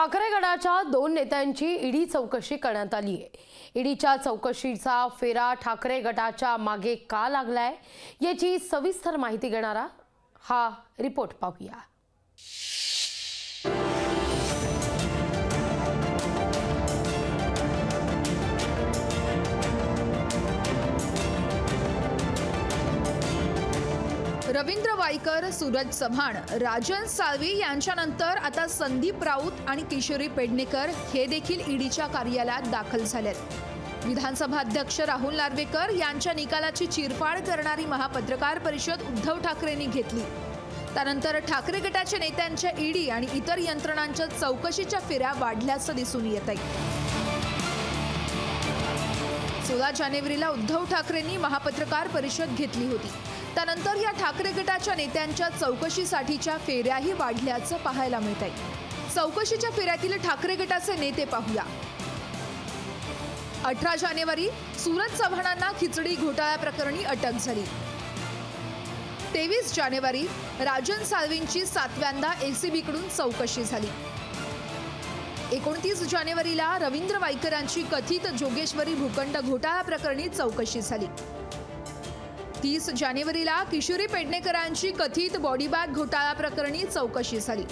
ठाकरे गटाच्या 2 नेत्यांची ईडी चौकशी करण्यात आली आहे। ईडीच्या चौकशीचा फेरा ठाकरे गटाच्या मागे का लागलाय याची सविस्तर माहिती घेणारा हा रिपोर्ट पाहूया। रवींद्र वाईकर, सूरज चव्हाण, राजन साळवी यांच्यानंतर आता संदीप राऊत आणि किशोरी पेडणेकर हे देखील ईडीच्या कार्यालयात दाखल झालेत। विधानसभा अध्यक्ष राहुल नार्वेकर यांच्या निकालाची चिरफाड करणारी महापत्रकार परिषद उद्धव ठाकरेंनी घेतली। त्यानंतर ठाकरे गटाच्या नेत्यांच्या ईडी आणि इतर यंत्रणांच्या चौकशीच्या फेऱ्या वाढल्याचं दिसून येत आहे। 16 जानेवारीला उद्धव ठाकरेंनी महापत्रकार परिषद घेतली होती। त्यानंतर या ठाकरे गटाच्या नेत्यांच्या चौकशीसाठीच्या फेऱ्याही वाढल्याचं पाहायला मिळत आहे। चौकशीच्या फेऱ्यातील ठाकरे गटाचे नेते पाहूया। 18 जानेवारी सूरज चव्हाणांना खिचडी घोटाळा प्रकरणी अटक झाली। 23 जानेवारी राजन साळवींची 7व्यांदा एसीबीकडून चौकशी झाली। 29 जानेवारीला रवींद्र वाईकरांची कथित जोगेश्वरी भूखंड घोटाळा प्रकरणी चौकशी झाली। 30 जानेवारीला किशोरी पेडणेकरांची कथित बॉडीबॅग घोटाळा प्रकरणी चौकशी झाली।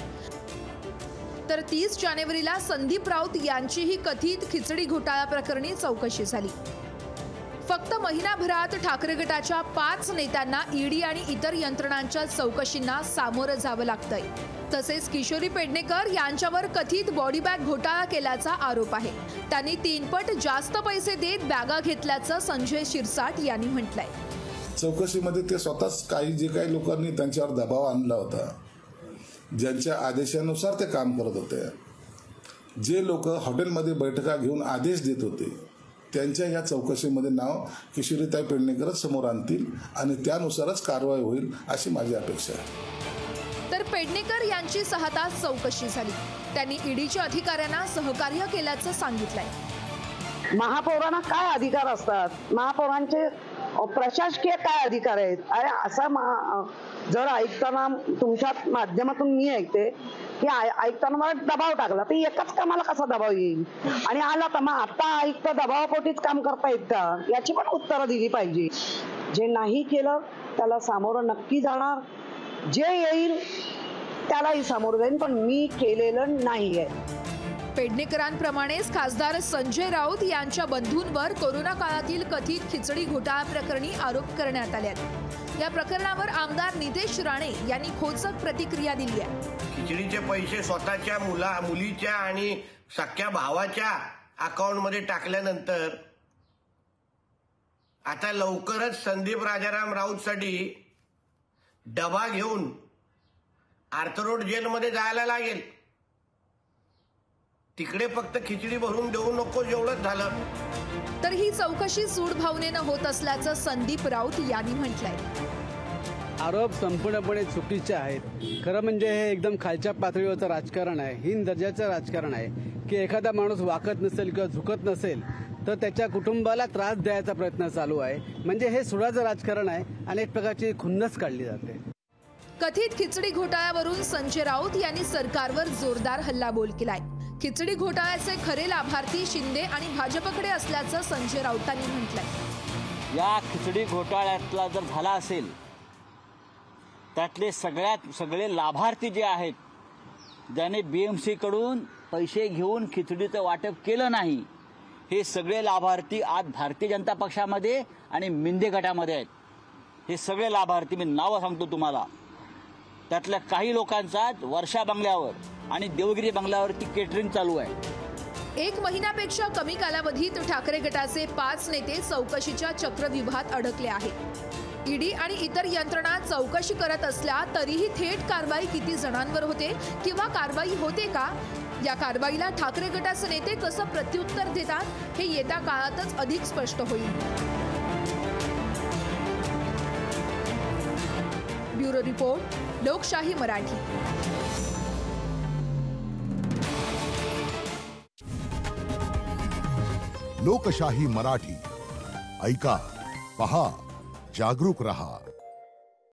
तर 30 जानेवारीला संदीप राऊत यांचीही कथित खिचडी घोटाळा प्रकरणी चौकशी झाली। फक्त महिनाभरात ठाकरे गटाच्या 5 नेत्यांना ईडी आणि इतर यंत्रणांच्या चौकशींना सामोरं जावं लागतंय। तसेच किशोरी पेडणेकर यांच्यावर कथित बॉडीबॅग घोटाळा केल्याचा आरोप आहे। त्यांनी 3 पट जास्त पैसे देत बॅगा घेतल्याचं संजय शिरसाट यांनी म्हटलंय। चौकशीमध्ये ते स्वतःच जे काही लोकांनी त्यांच्यावर दबाव आणला होता, ज्यांच्या आदेशानुसार ते काम करत होते, जे लोक हॉटेलमध्ये बैठका घेऊन आदेश देत होते, त्यांच्या या चौकशीमध्ये नाव किशोरीताई पेडणेकरच समोर आणतील आणि त्यानुसारच कारवाई होईल अशी माझी अपेक्षा आहे। तर पेडणेकर यांची 6 तास चौकशी झाली। त्यांनी ईडीच्या अधिकाऱ्यांना सहकार्य केल्याचं सांगितलंय। महापौरांना काय अधिकार असतात, महापौरांचे प्रशासकीय काय अधिकार आहेत, अरे असा जर ऐकताना तुमच्या माध्यमातून मी ऐकते की ऐकताना मला दबाव टाकला, तर एकाच कामाला कसा दबाव येईल आणि आला तर मग आता ऐकता दबावापोटीच काम करता येत का, याची पण उत्तरं दिली पाहिजे। जे नाही केलं त्याला सामोरं नक्की जाणार, जे येईल त्यालाही सामोरं जाईल, पण मी केलेलं नाहीये। पेडणेकरांप्रमाणेच खासदार संजय राऊत यांच्या बंधूंवर कोरोना काळातील कथित खिचडी घोटाळा प्रकरणी आरोप करण्यात आले आहेत। या प्रकरणावर आमदार नितेश राणे यांनी खोचक प्रतिक्रिया दिली आहे। खिचडीचे पैसे स्वतःच्या मुलीच्या आणि सख्या भावाच्या अकाउंटमध्ये टाकल्यानंतर आता लवकरच संदीप राजाराम राऊतसाठी डबा घेऊन आर्थरोड जेलमध्ये जायला लागेल। तिकडे फक्त खिचडी भरून देऊ नको एवढंच झालं। तर ही चौकशी सूड भावनेनं होत असल्याचं संदीप राऊत यांनी म्हटलंय। आरोप संपूर्णपणे चुकीचे आहेत। खरं म्हणजे हे एकदम खालच्या पातळीवरचं राजकारण आहे, हीन दर्जाचं राजकारण आहे की एखादा माणूस वाकत नसेल किंवा झुकत नसेल तर त्याच्या कुटुंबाला त्रास द्यायचा प्रयत्न चालू आहे। म्हणजे हे सुडाचं राजकारण आहे आणि एक प्रकारची खुन्नस काढली जाते। कथित खिचडी घोटाळ्यावरून संजय राऊत यांनी सरकारवर जोरदार हल्लाबोल केलाय। खिचडी घोटाळ्याचे खरे लाभार्थी शिंदे आणि भाजपकडे असल्याचं संजय राऊतांनी म्हटलंय। या खिचडी घोटाळ्यातला जर झाला असेल त्यातले सगळे लाभार्थी जे आहेत, ज्याने बीएमसी कडून पैसे घेऊन खिचडीचं वाटप केलं नाही, हे सगळे लाभार्थी आज भारतीय जनता पक्षामध्ये आणि मिंदे गटामध्ये आहेत। हे सगळे लाभार्थी मी नावं सांगतो तुम्हाला। त्यातल्या काही लोकांचा वर्षा बंगल्यावर आणि देवगिरी बंगल्यावरती केटरिंग चालू आहे। 1 महिन्यापेक्षा कमी कालावधीत ठाकरे गटाचे 5 नेते चौकशीच्या चक्रव्यूहात अडकले आहेत। ईडी आणि इतर यंत्रणा चौकशी करत असल्या तरीही थेट कारवाई किती जणांवर होते किंवा कारवाई होते का, या कारवाईला ठाकरे गटाचे नेते कसं प्रत्युत्तर देतात हे येत्या काळातच अधिक स्पष्ट होईल। ब्युरो रिपोर्ट, लोकशाही मराठी। लोकशाही मराठी ऐका, पहा, जागरूक रहा।